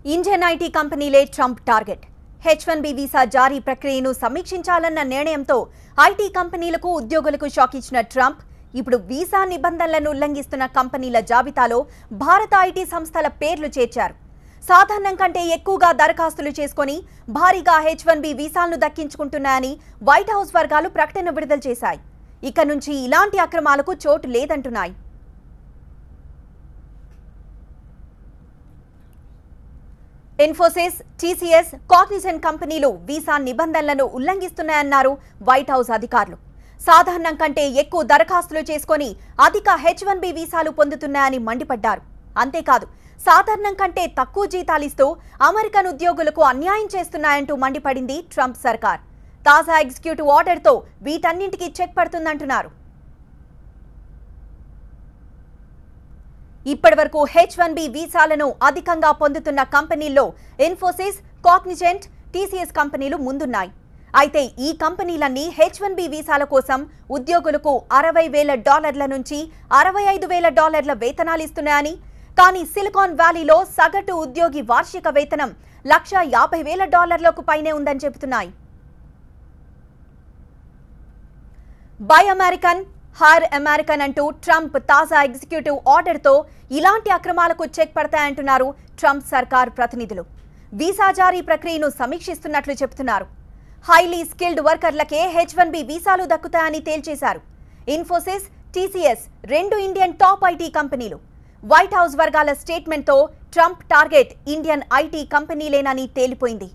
Indian IT కంపెనీలే Trump target. H1B visa జారీ ప్రక్రియను సమీక్షించాలన్న నిర్ణయంతో ఐటీ కంపెనీలకు ఉద్యోగులకు షాక్ ఇచ్చిన ట్రంప్ ఇప్పుడు వీసా నిబంధనలను ఉల్లంఘిస్తున్న కంపెనీల జాబితాలో భారత ఐటీ సంస్థల పేర్లు చేర్చారు. సాధారణం కంటే ఎక్కువగా దరఖాస్తులు చేసుకొని భారీగా H1B వీసాలను దక్కించుకుంటున్నాయని వైట్ హౌస్ వర్గాలు ప్రకటన విడుదల చేశాయి. ఇక నుంచి ఇలాంటి అక్రమాలకు చోటు లేదంటున్నాయి. ఇన్ఫోసిస్, TCS, కాగ్నిజెంట్ కంపెనీలు వీసా నిబంధనలను ఉల్లంఘిస్తున్నాయన్నారు వైట్ హౌస్ అధికారులు. సాధారణం కంటే ఎక్కువ దరఖాస్తులు చేసుకొని అధిక H1B వీసాలు పొందుతున్నాయని మండిపడ్డారు. అంతేకాదు, సాధారణం కంటే తక్కువ జీతాలిస్తూ అమెరికన్ ఉద్యోగులకు అన్యాయం చేస్తున్నాయంటూ మండిపడింది ట్రంప్ సర్కార్. తాజా ఎగ్జిక్యూటివ్ ఆర్డర్తో వీటన్నింటికీ చెక్ పడుతుందంటున్నారు. ఇప్పటివరకు H1B వీసాలను అధికంగా పొందుతున్న కంపెనీల్లో ఇన్ఫోసిస్, కాగ్నిజెంట్, TCS కంపెనీలు ముందున్నాయి. అయితే ఈ కంపెనీలన్నీ H1B వీసాల కోసం ఉద్యోగులకు $60,000 నుంచి $65,000 వేతనాలు ఇస్తున్నాయని, కానీ సిలికాన్ వ్యాలీలో సగటు ఉద్యోగి వార్షిక వేతనం $150,000 పైనే ఉందని చెబుతున్నాయి. బై అమెరికన్, హైర్ అమెరికన్ అంటూ ట్రంప్ తాజా ఎగ్జిక్యూటివ్ ఆర్డర్తో ఇలాంటి అక్రమాలకు చెక్ పడతాయంటున్నారు ట్రంప్ సర్కార్ ప్రతినిధులు. వీసా జారీ ప్రక్రియను సమీక్షిస్తున్నట్లు చెబుతున్నారు. హైలీ స్కిల్డ్ వర్కర్లకే H1B వీసాలు దక్కుతాయని తేల్చేశారు. ఇన్ఫోసిస్, TCS రెండు ఇండియన్ టాప్ ఐటీ కంపెనీలు. వైట్ హౌస్ వర్గాల స్టేట్మెంట్తో ట్రంప్ టార్గెట్ ఇండియన్ ఐటీ కంపెనీలేనని తేలిపోయింది.